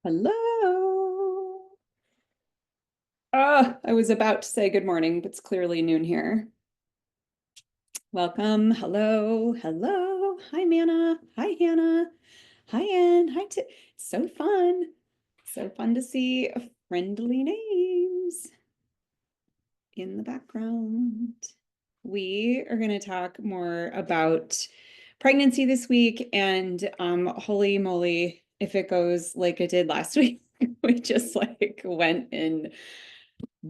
Hello. I was about to say good morning, but it's clearly noon here. Welcome. Hello. Hello. Hi, Manna. Hi, Hannah. Hi, Ann. Hi, It's so fun. So fun to see friendly names in the background. We are going to talk more about pregnancy this week, and holy moly, if it goes like it did last week, we just like went in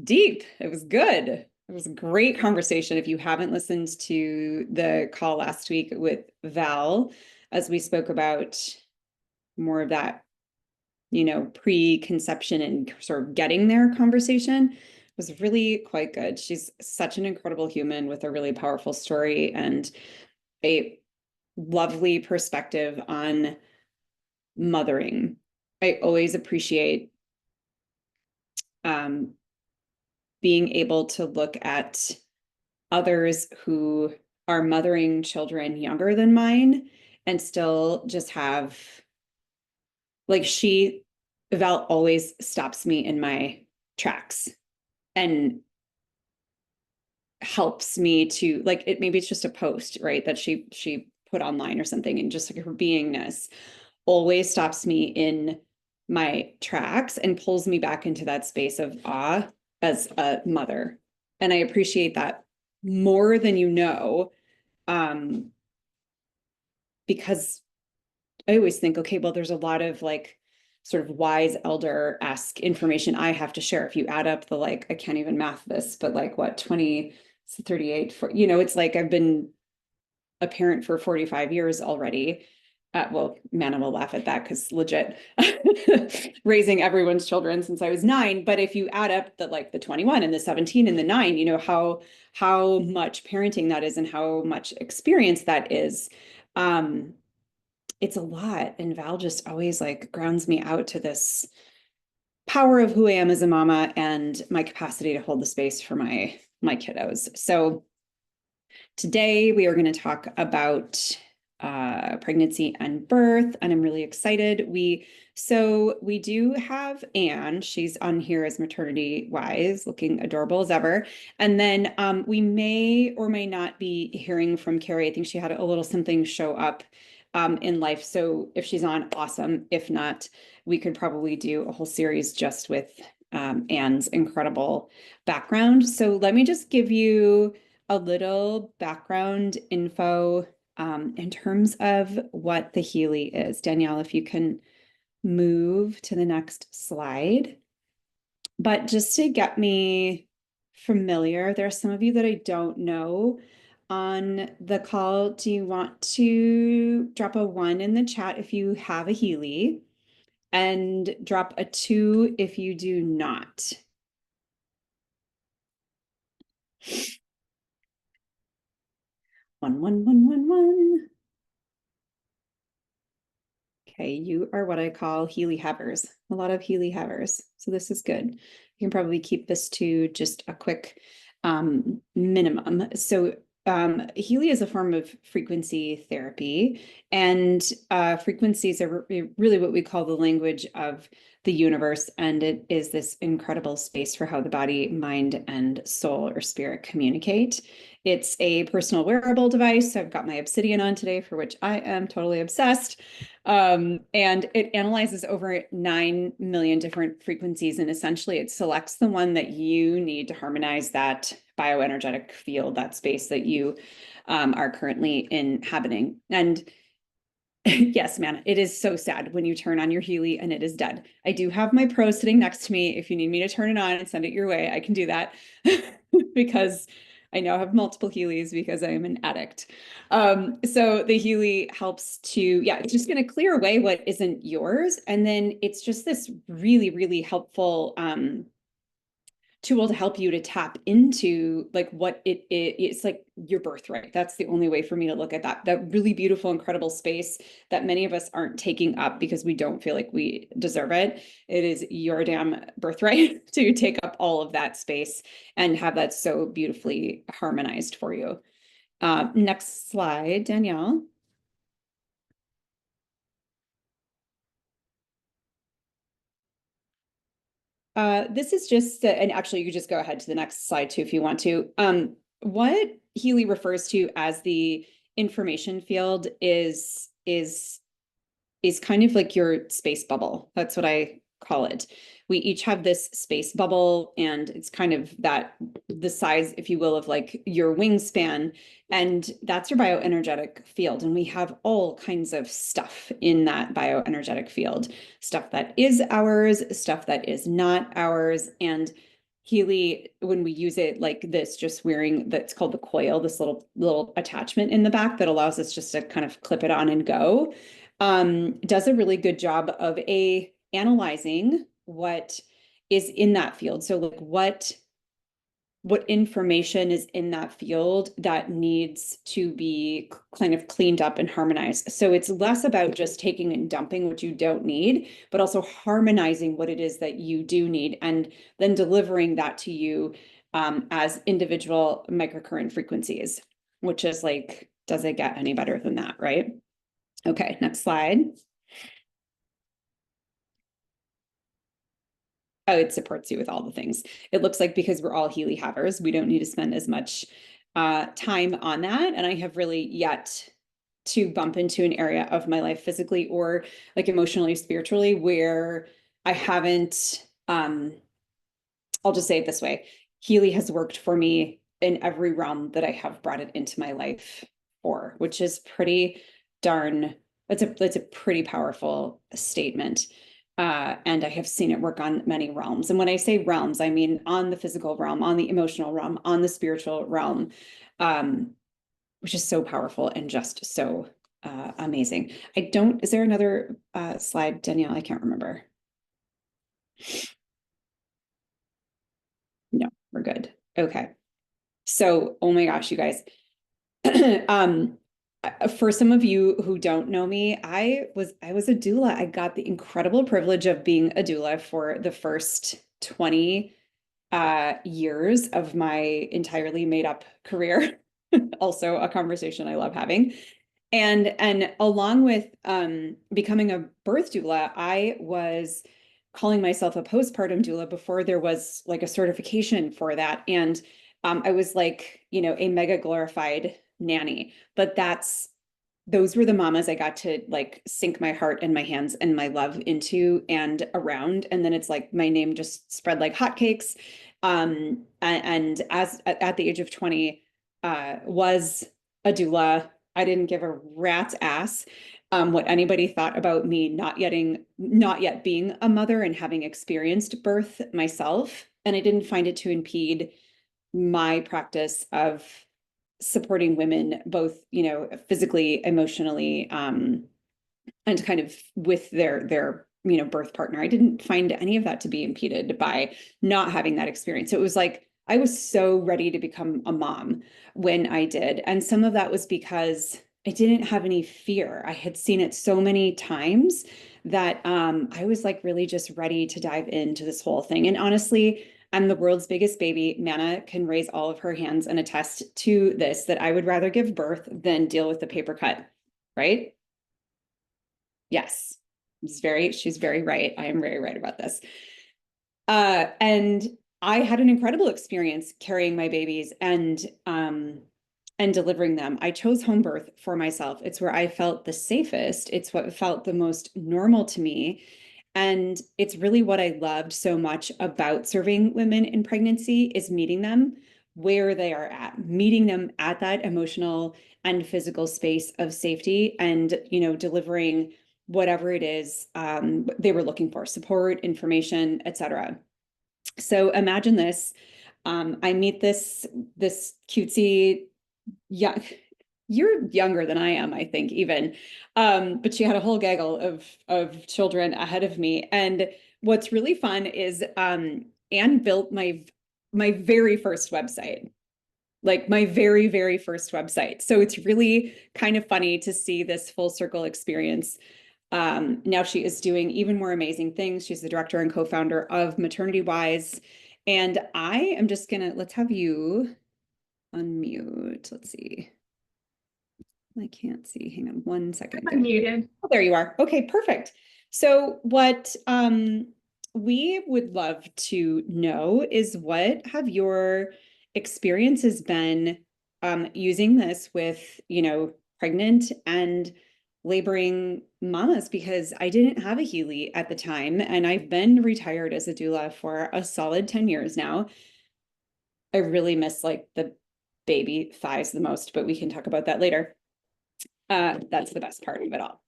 deep. It was good. It was a great conversation. If you haven't listened to the call last week with Val, as we spoke about more of that, preconception and sort of getting there conversation, was really quite good. She's such an incredible human with a really powerful story and a lovely perspective on mothering. I always appreciate um, being able to look at others who are mothering children younger than mine and still just have, like, Val always stops me in my tracks and helps me to, like, maybe it's just a post, right, that she put online or something, and just like her beingness always stops me in my tracks and pulls me back into that space of awe as a mother. And I appreciate that more than um, because I always think, okay, well, there's a lot of like sort of wise elder-esque information I have to share. If you add up the, like, I can't even math this, but like what, 20, 38, it's like I've been a parent for 45 years already. Well, Manna will laugh at that because legit raising everyone's children since I was 9. But if you add up the 21 and the 17 and the 9, how much parenting that is and how much experience that is. It's a lot. And Val just always like grounds me out to this power of who I am as a mama and my capacity to hold the space for my kiddos. So today we are going to talk about pregnancy and birth, and I'm really excited. We do have Anne. She's on here as maternity wise, looking adorable as ever. And then we may or may not be hearing from Carrie. I think she had a little something show up in life. So if she's on, awesome. If not, we could probably do a whole series just with Anne's incredible background. So let me just give you a little background info in terms of what the Healy is. Danielle, if you can move to the next slide. But just to get me familiar, there are some of you that I don't know on the call. Do you want to drop a 1 in the chat if you have a Healy, and drop a 2 if you do not? One, one, one, one, one. Okay, you are what I call Healy havers, a lot of Healy havers. So this is good. You can probably keep this to just a quick minimum. So Healy is a form of frequency therapy, and frequencies are really what we call the language of the universe. And it is this incredible space for how the body, mind, and soul or spirit communicate. It's a personal wearable device. I've got my Obsidian on today, for which I am totally obsessed. And it analyzes over 9 million different frequencies, and essentially it selects the one that you need to harmonize that bioenergetic field, that space that you are currently inhabiting. And yes, man, it is so sad when you turn on your Healy and it is dead. I do have my Pro sitting next to me. If you need me to turn it on and send it your way, I can do that because I now have multiple Healys because I am an addict. So the Healy helps to, yeah, it's just going to clear away what isn't yours. And then it's just this really, really helpful tool to help you to tap into like what it's like your birthright. That's the only way for me to look at that really beautiful, incredible space that many of us aren't taking up because we don't feel like we deserve it. It is your damn birthright to take up all of that space and have that so beautifully harmonized for you. Next slide, Danielle. this is just, and actually you could just go ahead to the next slide too, if you want to. What Healy refers to as the information field is kind of like your space bubble. That's what I call it. We each have this space bubble, and it's kind of the size, if you will, of like your wingspan. And that's your bioenergetic field. And we have all kinds of stuff in that bioenergetic field, stuff that is ours, stuff that is not ours. And Healy, when we use it like this, just wearing that's called the coil, this little attachment in the back that allows us just to kind of clip it on and go, does a really good job of analyzing what is in that field. So like what information is in that field that needs to be kind of cleaned up and harmonized. So it's less about just taking and dumping what you don't need, but also harmonizing what it is that you do need, and then delivering that to you as individual microcurrent frequencies, which is like, does it get any better than that, right? Okay, next slide. Oh, it supports you with all the things. It looks like because we're all Healy havers, we don't need to spend as much time on that. And I have really yet to bump into an area of my life physically or like emotionally, spiritually, where I haven't, I'll just say it this way. Healy has worked for me in every realm that I have brought it into my life for, which is pretty darn, that's a pretty powerful statement. And I have seen it work on many realms. And when I say realms, I mean on the physical realm, on the emotional realm, on the spiritual realm, which is so powerful and just so amazing. Is there another slide, Danielle? I can't remember. No, we're good. Okay. So, oh my gosh, you guys. For some of you who don't know me, I was a doula. I got the incredible privilege of being a doula for the first 20 years of my entirely made up career. Also a conversation I love having. And along with becoming a birth doula, I was calling myself a postpartum doula before there was like a certification for that. And I was like, a mega glorified nanny, but those were the mamas I got to like sink my heart and my hands and my love into and around. And then it's like my name just spread like hotcakes. And as at the age of 20, was a doula. I didn't give a rat's ass what anybody thought about me not yet being a mother and having experienced birth myself. And I didn't find it to impede my practice of supporting women both, physically, emotionally, and kind of with their birth partner. I didn't find any of that to be impeded by not having that experience. So it was like I was so ready to become a mom when I did. And some of that was because I didn't have any fear. I had seen it so many times that I was like really just ready to dive into this whole thing. And honestly, I'm the world's biggest baby. Mana can raise all of her hands and attest to this, that I would rather give birth than deal with the paper cut, right? Yes, she's very right. I am very right about this. And I had an incredible experience carrying my babies and delivering them. I chose home birth for myself. It's where I felt the safest. It's what felt the most normal to me. And it's really what I loved so much about serving women in pregnancy is meeting them where they are at, meeting them at that emotional and physical space of safety and, delivering whatever it is they were looking for, support, information, etc. So imagine this. I meet this cutesy young, you're younger than I am, I think, even. But she had a whole gaggle of children ahead of me. And what's really fun is Anne built my very first website, like my very, very first website. So it's really kind of funny to see this full circle experience. Now she is doing even more amazing things. She's the director and co-founder of Maternity Wise. And I am just let's have you unmute. Let's see. I can't see. Hang on one second. I'm muted. Oh, there you are. Okay, perfect. So what we would love to know is what have your experiences been using this with, pregnant and laboring mamas, because I didn't have a Healy at the time and I've been retired as a doula for a solid 10 years now. I really miss like the baby thighs the most, but we can talk about that later. That's the best part of it all.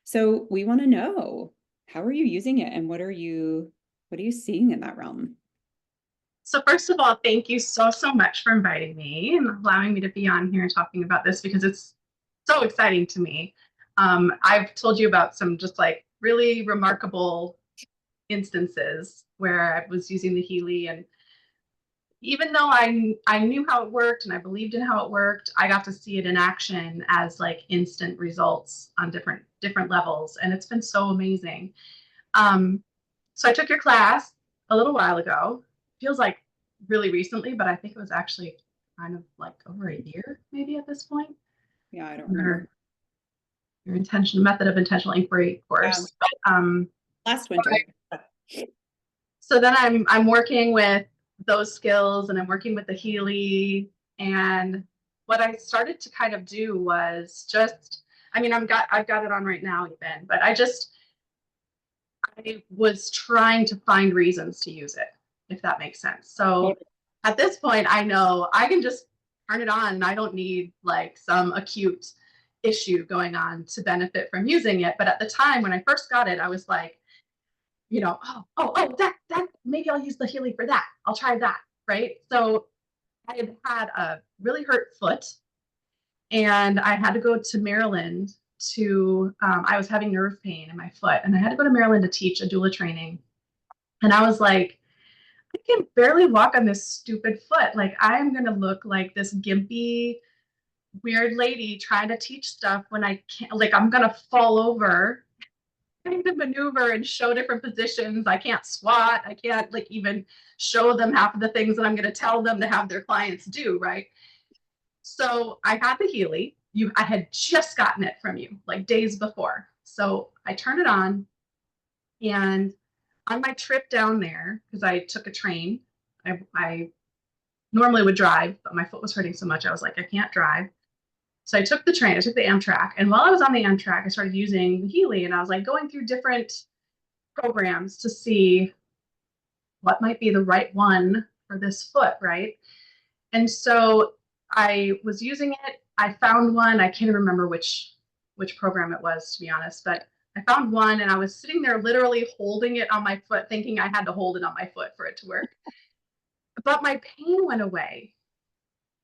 So we want to know, how are you using it and what are you seeing in that realm? So first of all, thank you so much for inviting me and allowing me to be on here and talking about this because it's so exciting to me. I've told you about some just like really remarkable instances where I was using the Healy, and even though I knew how it worked and I believed in how it worked, I got to see it in action as like instant results on different levels, and it's been so amazing. Um, so I took your class a little while ago. Feels like really recently, but I think it was actually kind of like over a year, maybe at this point. Yeah, I don't Your remember. your intention method of intentional inquiry Um, course. But, last winter. so then I'm working with those skills and I'm working with the Healy. And what I started to kind of do was just, I mean, I've got it on right now even, but I was trying to find reasons to use it, if that makes sense. So at this point, I know I can just turn it on and I don't need like some acute issue going on to benefit from using it. But at the time when I first got it, I was like, that maybe I'll use the Healy for that. I'll try that. Right. So I had a really hurt foot and I had to go to Maryland I was having nerve pain in my foot and I had to go to Maryland to teach a doula training. And I was like, I can barely walk on this stupid foot. Like I'm going to look like this gimpy, weird lady trying to teach stuff when I can't, like I'm going to fall over, trying to maneuver and show different positions. I can't squat. I can't like even show them half of the things that I'm going to tell them to have their clients do. Right. So I had the Healy. I had just gotten it from you like days before. So I turned it on, and on my trip down there, because I took a train, I normally would drive, but my foot was hurting so much. I was like, I can't drive. So I took the train, I took the Amtrak. And while I was on the Amtrak, I started using the Healy and I was like going through different programs to see what might be the right one for this foot, right? And so I was using it. I found one. I can't remember which program it was, to be honest, but I found one and I was sitting there literally holding it on my foot, thinking I had to hold it on my foot for it to work. But my pain went away.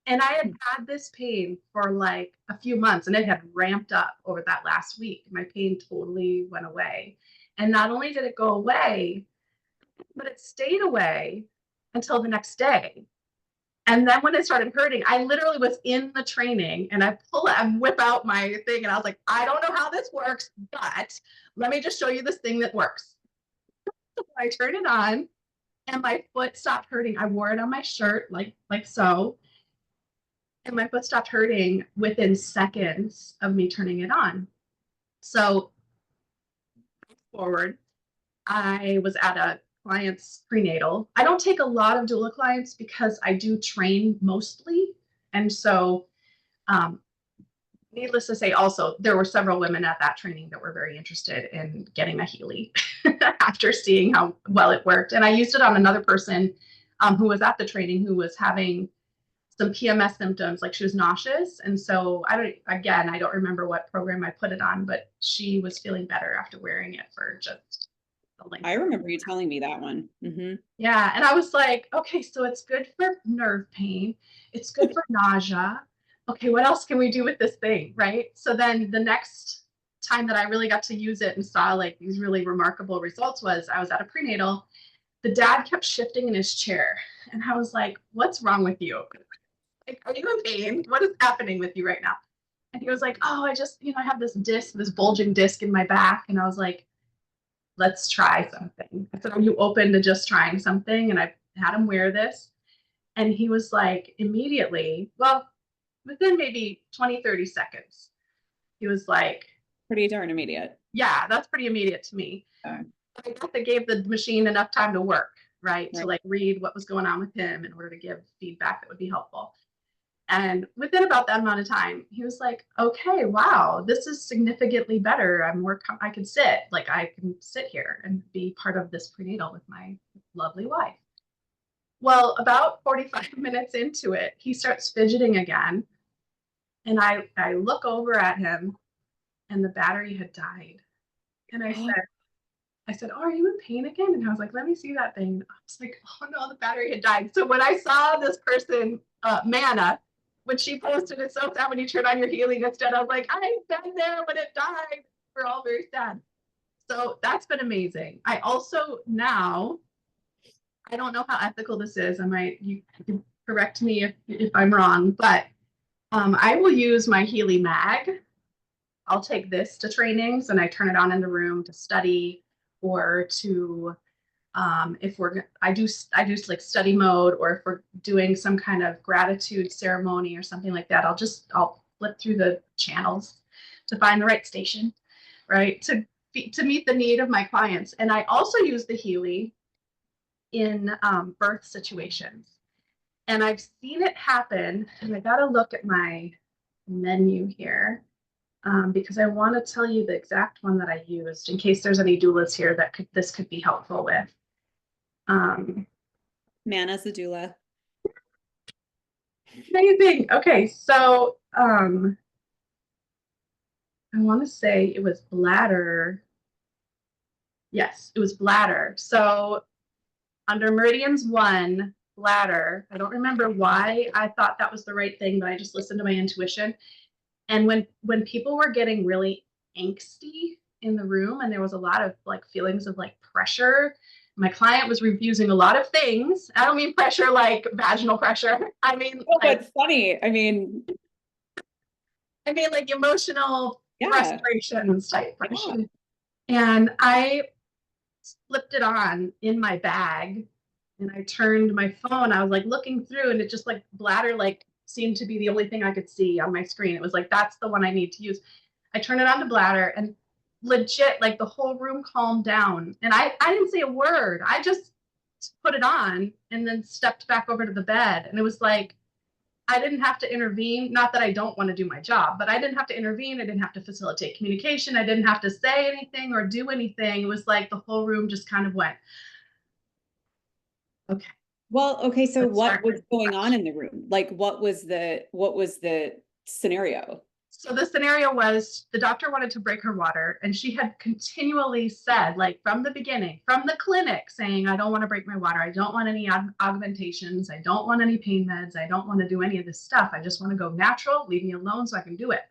And I had this pain for like a few months and it had ramped up over that last week. My pain totally went away. And not only did it go away, but it stayed away until the next day. And then when it started hurting, I literally was in the training and I pull it and whip out my thing. And I was like, I don't know how this works, but let me just show you this thing that works. So I turned it on and my foot stopped hurting. I wore it on my shirt like so. And my foot stopped hurting within seconds of me turning it on. So forward, I was at a client's prenatal. I don't take a lot of doula clients because I do train mostly. And so um, needless to say, also, there were several women at that training that were very interested in getting a Healy after seeing how well it worked. And I used it on another person who was at the training who was having some PMS symptoms, like she was nauseous. And so I don't remember what program I put it on, but she was feeling better after wearing it for just the length. I remember you telling me that one. Yeah. And I was like, okay, so it's good for nerve pain. It's good for nausea. Okay, what else can we do with this thing? Right. So then the next time that I really got to use it and saw like these really remarkable results was I was at a prenatal. The dad kept shifting in his chair. And I was like, what's wrong with you? Like, are you in pain? What is happening with you right now? And he was like, oh, I just, I have this disc, this bulging disc in my back. And I was like, let's try something. I said, are you open to just trying something? And I had him wear this. And he was like, immediately, well, within maybe 20, 30 seconds, he was like, Pretty darn immediate. yeah, that's pretty immediate to me. I guess it gave the machine enough time to work, right? To Right. like read what was going on with him in order to give feedback that would be helpful. And within about that amount of time, he was like, okay, wow, this is significantly better. I can sit, like I can sit here and be part of this prenatal with my lovely wife. Well, about 45 minutes into it, he starts fidgeting again. And I look over at him and the battery had died. And I said, oh, are you in pain again? And I was like, let me see that thing. I was like, oh no, the battery had died. So when I saw this person, Manna, when she posted it so sad when you turn on your healing instead, I was like, I've been there when it died. We're all very sad. So that's been amazing. I also now, I don't know how ethical this is. You can correct me if I'm wrong, but I will use my Healy Mag. I'll take this to trainings and I turn it on in the room to study or to if I do like study mode, or if we're doing some kind of gratitude ceremony or something like that, I'll flip through the channels to find the right station, right, to meet the need of my clients. And I also use the Healy in birth situations, and I've seen it happen. And I got to look at my menu here. Because I want to tell you the exact one that I used in case there's any doulas here that this could be helpful with. Manna's the doula. Amazing. Okay, so I want to say it was bladder. Yes, it was bladder. So under Meridians 1, bladder, I don't remember why I thought that was the right thing, but I just listened to my intuition. And when people were getting really angsty in the room and there was a lot of like feelings of like pressure, my client was refusing a lot of things. I don't mean pressure like vaginal pressure. I mean, Oh, like, that's funny. like emotional Yeah. frustrations type pressure. And I flipped it on in my bag and I turned my phone. I was like looking through and it just like bladder like seemed to be the only thing I could see on my screen. It was like, that's the one I need to use. I turned it on to bladder and legit, like the whole room calmed down. And I didn't say a word. I just put it on and then stepped back over to the bed. And it was like, I didn't have to intervene. Not that I don't want to do my job, but I didn't have to intervene. I didn't have to facilitate communication. I didn't have to say anything or do anything. It was like the whole room just kind of went, okay. Well, okay, so Let's what start was with going on fresh. in the room? Like what was the scenario? So the scenario was the doctor wanted to break her water, and she had continually said, like from the beginning, from the clinic, saying, I don't want to break my water. I don't want any augmentations. I don't want any pain meds. I don't want to do any of this stuff. I just want to go natural. Leave me alone so I can do it.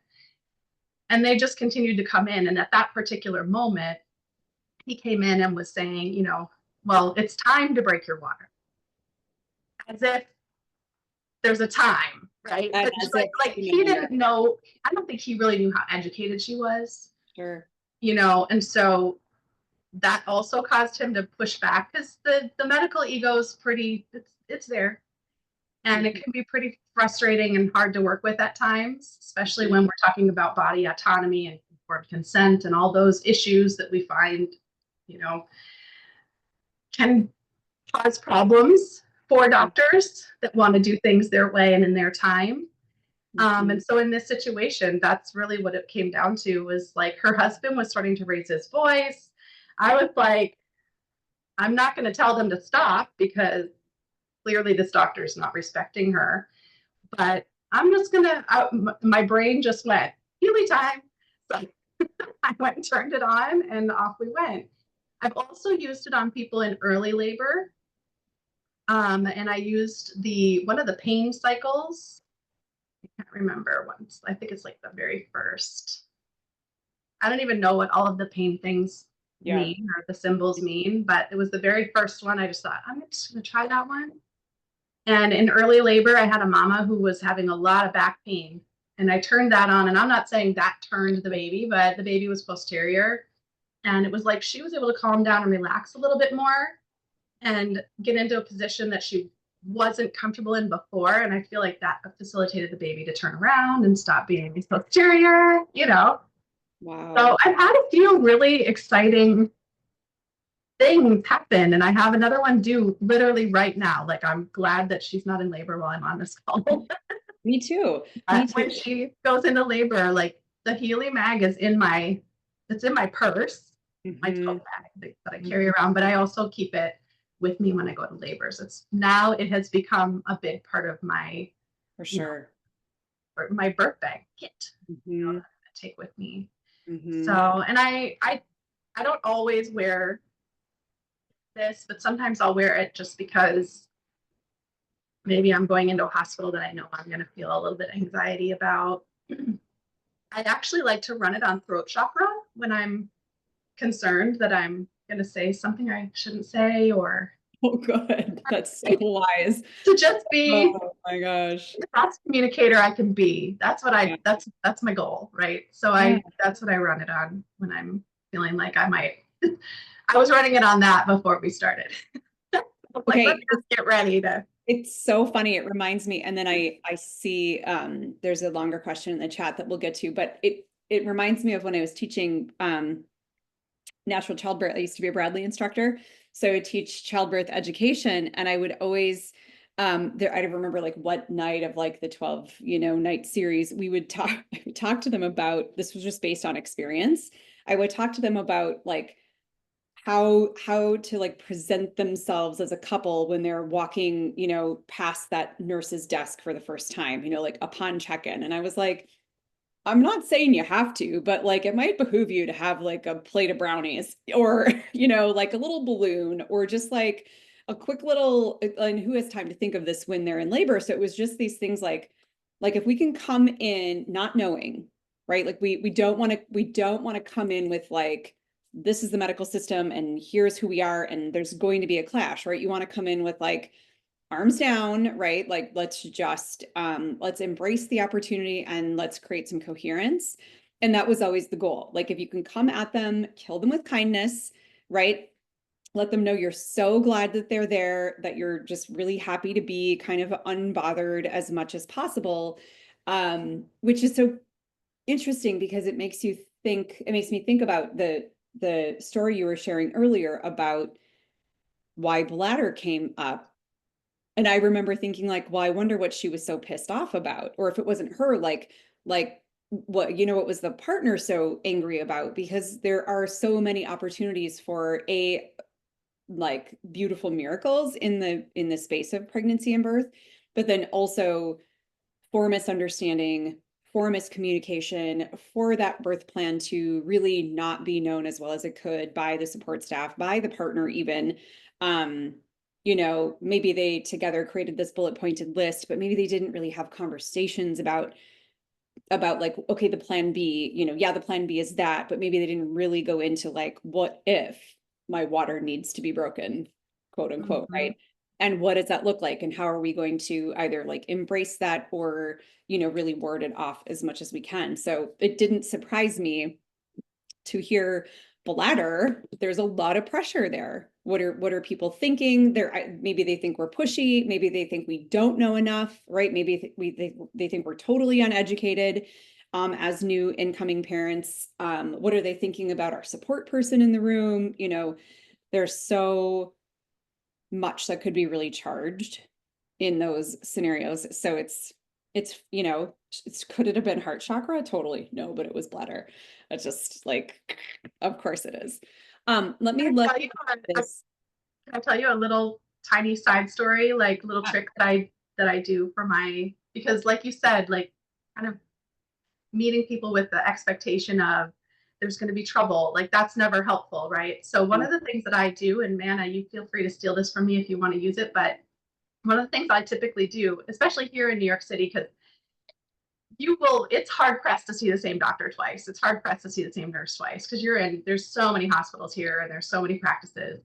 And they just continued to come in. And at that particular moment, he came in and was saying, well, it's time to break your water. As if there's a time, right? And But as like, if, he didn't know. I don't think he really knew how educated she was. Sure. And so that also caused him to push back because the medical ego is it's there, and it can be pretty frustrating and hard to work with at times, especially when we're talking about body autonomy and informed consent and all those issues that we find can cause problems for doctors that want to do things their way and in their time. And so in this situation, that's really what it came down to, was like her husband was starting to raise his voice. I was like, I'm not going to tell them to stop because clearly this doctor is not respecting her. But I'm just going to, my brain just went, Healy time. So I went and turned it on and off we went. I've also used it on people in early labor. And I used one of the pain cycles. I can't remember once. I think it's like the very first. I don't even know what all of the pain things mean or the symbols mean, but it was the very first one. I just thought, I'm just going to try that one. And in early labor, I had a mama who was having a lot of back pain. And I turned that on. And I'm not saying that turned the baby, but the baby was posterior. And it was like she was able to calm down and relax a little bit more and get into a position that she wasn't comfortable in before. And I feel like that facilitated the baby to turn around and stop being posterior. Wow. So I've had a few really exciting things happen, and I have another one due literally right now. Like, I'm glad that she's not in labor while I'm on this call. Me too. Me too. When she goes into labor, like the Healy mag is it's in my purse, my Mhm. tote bag that I carry around, but I also keep it with me when I go to labor. So it has become a big part of my, For you know, sure. my birth bag kit, Mhm. that I take with me. Mhm. So, and I don't always wear this, but sometimes I'll wear it just because maybe I'm going into a hospital that I know I'm going to feel a little bit anxiety about. I actually like to run it on throat chakra when I'm concerned that I'm going to say something I shouldn't say, or Oh, good. That's so wise. to just be Oh my gosh. the best communicator I can be. Yeah. That's my goal, right? So Yeah. that's what I run it on when I'm feeling like I might. I was running it on that before we started. Like, let me Okay. just get ready to. It's so funny. It reminds me, and then I see there's a longer question in the chat that we'll get to, but it reminds me of when I was teaching natural childbirth. I used to be a Bradley instructor, so I would teach childbirth education, and I would always there I don't remember like what night of like the 12 night series we would talk I would talk to them about. This was just based on experience. I would talk to them about like how to like present themselves as a couple when they're walking past that nurse's desk for the first time, like upon check-in. And I was like, I'm not saying you have to, but like it might behoove you to have like a plate of brownies or, like a little balloon or just like a quick little, and who has time to think of this when they're in labor? So it was just these things like if we can come in not knowing, right? Like we don't want to come in with like, this is the medical system and here's who we are and there's going to be a clash, right? You want to come in with like arms down, right? Like let's embrace the opportunity and let's create some coherence. And that was always the goal. Like if you can come at them, kill them with kindness, right? Let them know you're so glad that they're there, that you're just really happy to be kind of unbothered as much as possible. Which is so interesting because it makes me think about the story you were sharing earlier about why bladder came up. And I remember thinking like, well, I wonder what she was so pissed off about, or if it wasn't her, like what was the partner so angry about? Because there are so many opportunities for like beautiful miracles in the space of pregnancy and birth, but then also for misunderstanding, for miscommunication, for that birth plan to really not be known as well as it could by the support staff, by the partner even. Um, maybe they together created this bullet pointed list, but maybe they didn't really have conversations about like, okay, the plan B, yeah, the plan B is that, but maybe they didn't really go into like, what if my water needs to be broken, quote unquote, Mhm. right? And what does that look like? And how are we going to either like embrace that or, really ward it off as much as we can? So it didn't surprise me to hear bladder. There's a lot of pressure there. What are people thinking? Maybe they think we're pushy, maybe they think we don't know enough, right? Maybe they think we're totally uneducated as new incoming parents. What are they thinking about our support person in the room? There's so much that could be really charged in those scenarios. So could it have been heart chakra? Totally. No, but it was bladder. It's just like, of course it is. Let me Can I look tell you, at this. can I tell you a little tiny side story, like little Yeah. trick that I do for because like you said, like kind of meeting people with the expectation of there's going to be trouble, like that's never helpful, right? So one of the things that I do, and Manna, you feel free to steal this from me if you want to use it, but one of the things I typically do, especially here in New York City, because it's hard pressed to see the same doctor twice. It's hard pressed to see the same nurse twice because there's so many hospitals here and there's so many practices.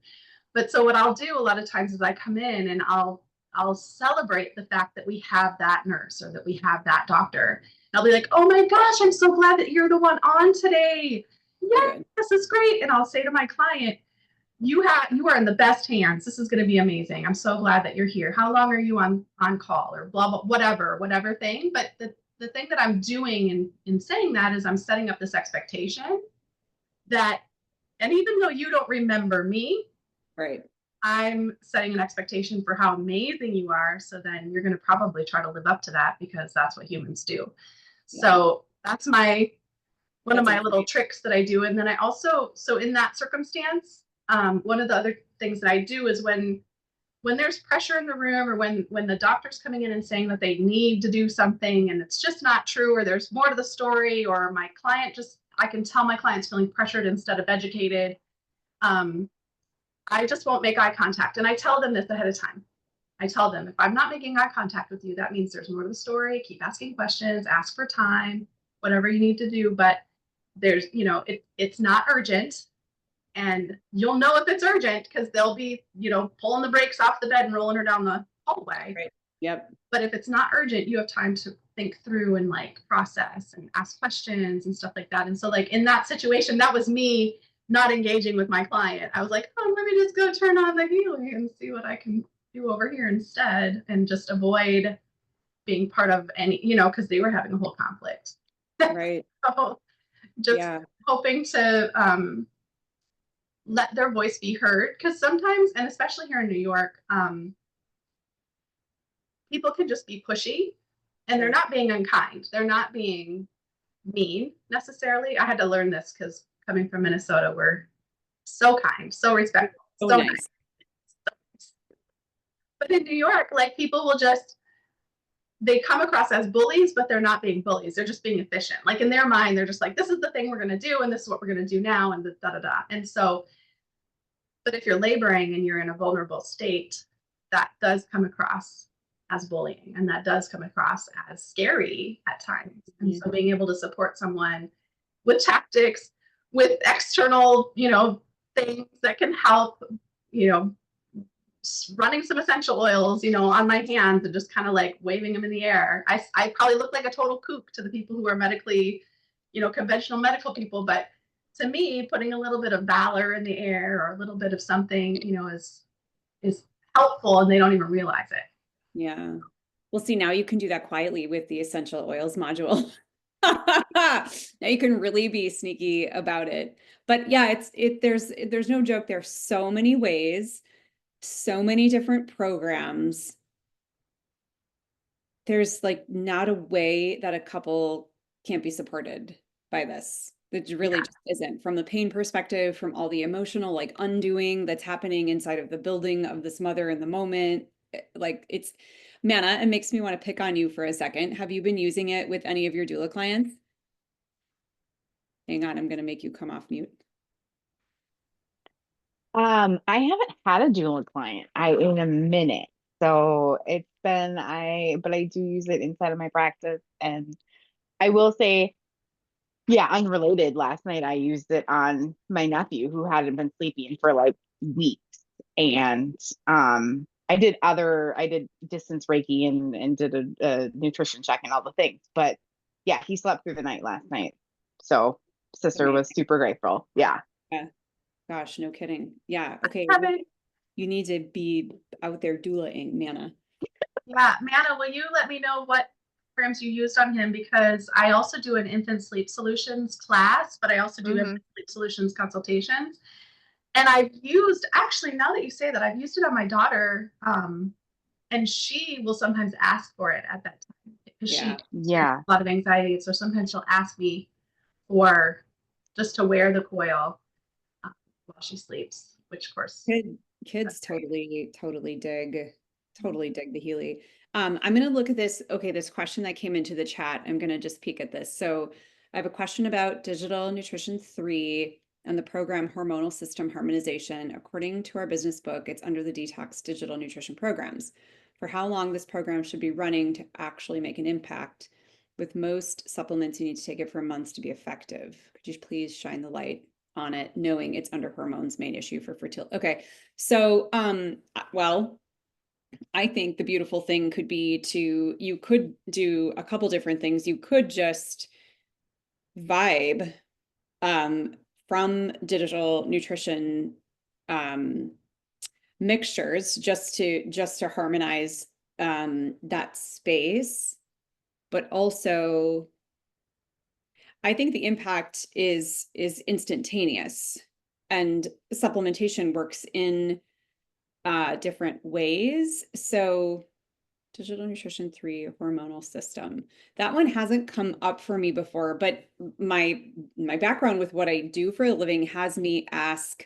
But so what I'll do a lot of times is I come in and I'll celebrate the fact that we have that nurse or that we have that doctor. And I'll be like, oh my gosh, I'm so glad that you're the one on today. So Yes, good. this is great. And I'll say to my client, you are in the best hands. This is going to be amazing. I'm so glad that you're here. How long are you on call or blah blah whatever thing. But the thing that I'm doing in saying that is I'm setting up this expectation that, and even though you don't remember me, Right. I'm setting an expectation for how amazing you are. So then you're going to probably try to live up to that because that's what humans do. Yeah. So that's one of That's a my little great, tricks that I do. And then I also, so in that circumstance, one of the other things that I do is when there's pressure in the room, or when the doctor's coming in and saying that they need to do something and it's just not true, or there's more to the story, or my client just, I can tell my client's feeling pressured instead of educated. I just won't make eye contact. And I tell them this ahead of time. I tell them, if I'm not making eye contact with you, that means there's more to the story. Keep asking questions, ask for time, whatever you need to do. But there's, it's not urgent. And you'll know if it's urgent because they'll be, pulling the brakes off the bed and rolling her down the hallway. right. Yep. But if it's not urgent, you have time to think through and like process and ask questions and stuff like that. And so like in that situation, that was me not engaging with my client. I was like, oh, let me just go turn on the Healy and see what I can do over here instead, and just avoid being part of any, because they were having a whole conflict. Right. So just hoping to let their voice be heard, because sometimes, and especially here in New York, people can just be pushy, and they're not being unkind. They're not being mean necessarily. I had to learn this because coming from Minnesota, we're so kind, so respectful, So so nice. nice. But in New York, like people will just, they come across as bullies, but they're not being bullies. They're just being efficient. Like in their mind, they're just like, this is the thing we're going to do, and this is what we're going to do now, and da da da. And so, but if you're laboring and you're in a vulnerable state, that does come across as bullying, and that does come across as scary at times. And so being able to support someone with tactics, with external, things that can help, running some essential oils, on my hands and just kind of like waving them in the air. I probably look like a total kook to the people who are medically, conventional medical people, but to me, putting a little bit of valor in the air or a little bit of something, is helpful, and they don't even realize it. Yeah. Well, see, now you can do that quietly with the essential oils module. Now you can really be sneaky about it. But yeah, there's no joke. There's so many ways, so many different programs. There's like not a way that a couple can't be supported by this. It really just isn't, from the pain perspective, from all the emotional like undoing that's happening inside of the building of this mother in the moment. Like it's, Manna, it makes me want to pick on you for a second. Have you been using it with any of your doula clients? Hang on, I'm going to make you come off mute. I haven't had a doula client in a minute. So it's been, but I do use it inside of my practice. And I will say, yeah, unrelated, last night I used it on my nephew who hadn't been sleeping for like weeks. And I did distance Reiki and did a nutrition check and all the things. But yeah, he slept through the night last night. So sister was super grateful. Yeah. Yeah. Gosh, no kidding. Yeah. Okay. You need to be out there doulaing, Manna. Yeah, Manna, will you let me know what programs you used on him? Because I also do an infant sleep solutions class, but I also do infant sleep solutions consultations. And I've used, actually, now that you say that, I've used it on my daughter, and she will sometimes ask for it at that time because she has a lot of anxiety. So sometimes she'll ask me for just to wear the coil while she sleeps, which of course kids totally dig the Healy. I'm going to look at this. Okay, this question that came into the chat, I'm going to just peek at this. So I have a question about Digital Nutrition 3 and the program Hormonal System Harmonization. According to our business book, it's under the Detox Digital Nutrition Programs. For how long this program should be running to actually make an impact. With most supplements, you need to take it for months to be effective. Could you please shine the light on it, knowing it's under hormones main issue for fertility? Okay, so well, I think the beautiful thing could be you could do a couple different things. You could just vibe from digital nutrition mixtures just to harmonize that space, but also I think the impact is instantaneous, and supplementation works in different ways. So digital nutrition 3 hormonal system. That one hasn't come up for me before, but my background with what I do for a living has me ask,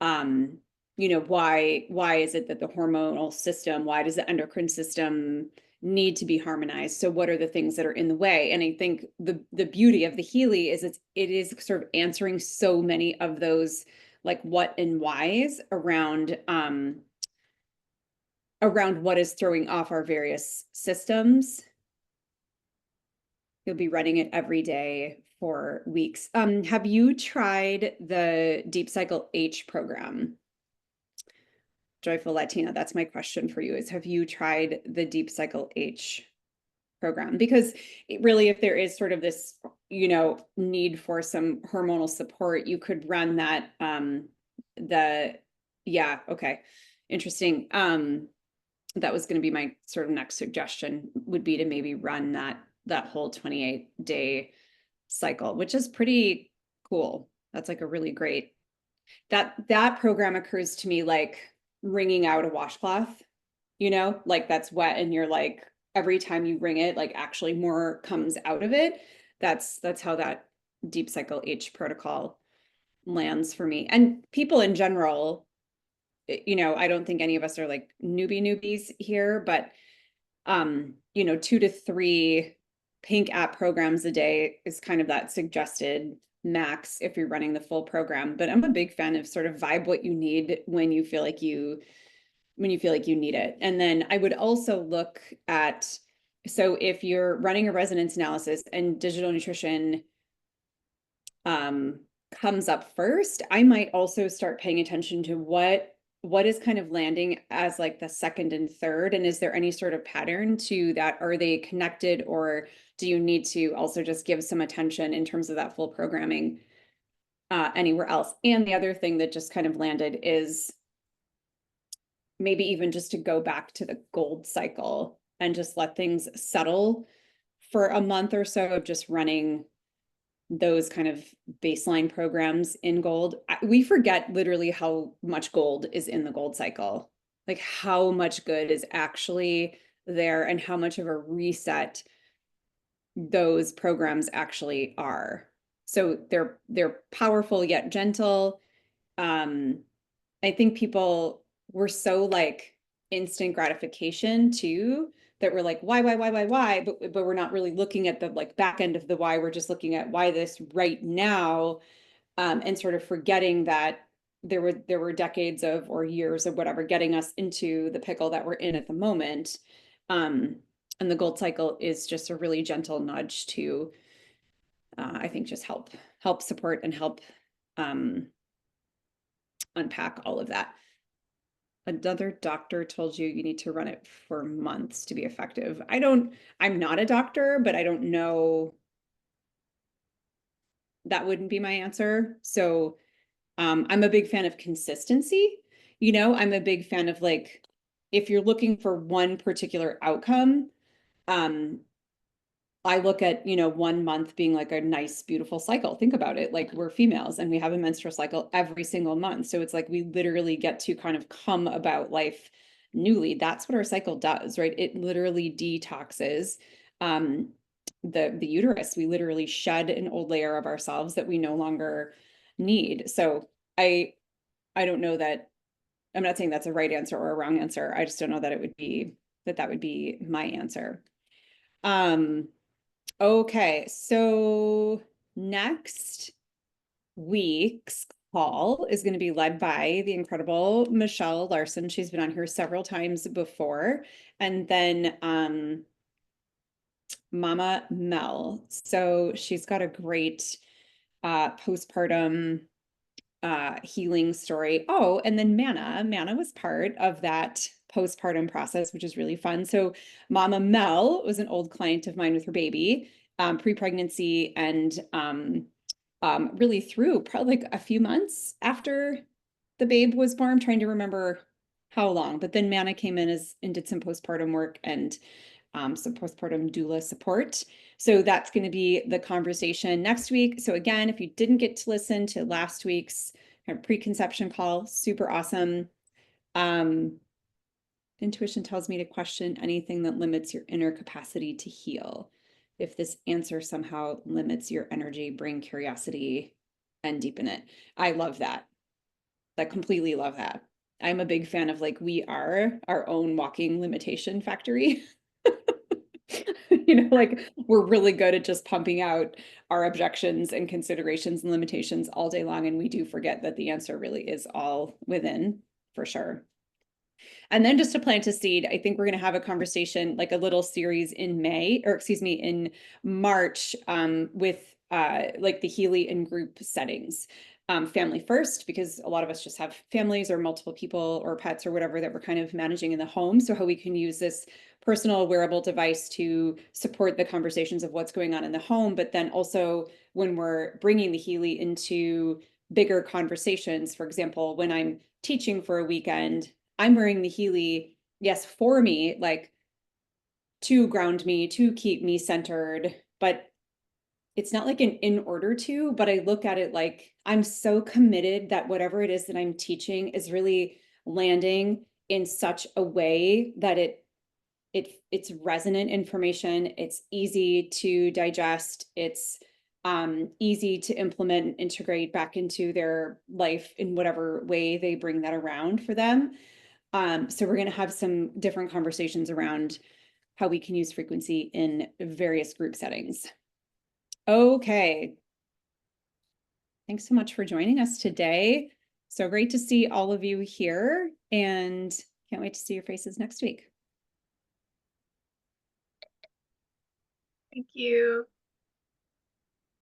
why is it that the hormonal system, why does the endocrine system need to be harmonized? So what are the things that are in the way? And I think the beauty of the Healy is it is sort of answering so many of those like what and whys around what is throwing off our various systems. You'll be running it every day for weeks. Have you tried the Deep Cycle H program? Joyful Latina, that's my question for you is, have you tried the Deep Cycle H program? Because really, if there is sort of this, need for some hormonal support, you could run that, yeah, okay, interesting. That was going to be my sort of next suggestion would be to maybe run that whole 28-day cycle, which is pretty cool. That's like a really great, that program occurs to me like wringing out a washcloth, like that's wet and you're like, every time you wring it, like actually more comes out of it. That's how that Deep Cycle H protocol lands for me. And people in general, I don't think any of us are like newbies here, but 2 to 3 pink app programs a day is kind of that suggested max if you're running the full program. But I'm a big fan of sort of vibe what you need when you feel like you need it. And then I would also look at, so if you're running a resonance analysis and digital nutrition comes up first, I might also start paying attention to what is kind of landing as like the second and third, and is there any sort of pattern to that? Are they connected, or do you need to also just give some attention in terms of that full programming anywhere else? And the other thing that just kind of landed is maybe even just to go back to the gold cycle and just let things settle for a month or so of just running those kind of baseline programs in gold. We forget literally how much gold is in the gold cycle, like how much good is actually there and how much of a reset those programs actually are. So they're powerful yet gentle. I think people were so like instant gratification too, that we're like, why? But we're not really looking at the like back end of the why. We're just looking at why this right now, and sort of forgetting that there were decades of or years of whatever getting us into the pickle that we're in at the moment. And the gold cycle is just a really gentle nudge to, I think, just help support and help unpack all of that. Another doctor told you need to run it for months to be effective. I'm not a doctor, but I don't know. That wouldn't be my answer. So I'm a big fan of consistency. I'm a big fan of like, if you're looking for one particular outcome, I look at, 1 month being like a nice, beautiful cycle. Think about it. Like we're females and we have a menstrual cycle every single month. So it's like we literally get to kind of come about life newly. That's what our cycle does, right? It literally detoxes the uterus. We literally shed an old layer of ourselves that we no longer need. So I don't know that, I'm not saying that's a right answer or a wrong answer. I just don't know that it would be that would be my answer. Okay, so next week's call is going to be led by the incredible Michelle Larson. She's been on here several times before. And then Mama Mel. So she's got a great postpartum healing story. Oh, and then Manna was part of that postpartum process, which is really fun. So Mama Mel was an old client of mine with her baby, pre-pregnancy, and really through probably like a few months after the babe was born. I'm trying to remember how long, but then Manna came in and did some postpartum work and some postpartum doula support. So that's going to be the conversation next week. So again, if you didn't get to listen to last week's kind of preconception call, super awesome. Intuition tells me to question anything that limits your inner capacity to heal. If this answer somehow limits your energy, bring curiosity and deepen it. I love that. I completely love that. I'm a big fan of like, we are our own walking limitation factory. You know, like we're really good at just pumping out our objections and considerations and limitations all day long. And we do forget that the answer really is all within, for sure. And then just to plant a seed, I think we're going to have a conversation, like a little series in May, or excuse me, in March, with like the Healy in group settings. Family first, because a lot of us just have families or multiple people or pets or whatever that we're kind of managing in the home. So how we can use this personal wearable device to support the conversations of what's going on in the home, but then also when we're bringing the Healy into bigger conversations, for example, when I'm teaching for a weekend, I'm wearing the Healy, yes, for me, like to ground me, to keep me centered, but it's not like an in order to, but I look at it like I'm so committed that whatever it is that I'm teaching is really landing in such a way that it's resonant information, it's easy to digest, it's easy to implement and integrate back into their life in whatever way they bring that around for them. So we're going to have some different conversations around how we can use frequency in various group settings. Okay. Thanks so much for joining us today. So great to see all of you here, and can't wait to see your faces next week. Thank you.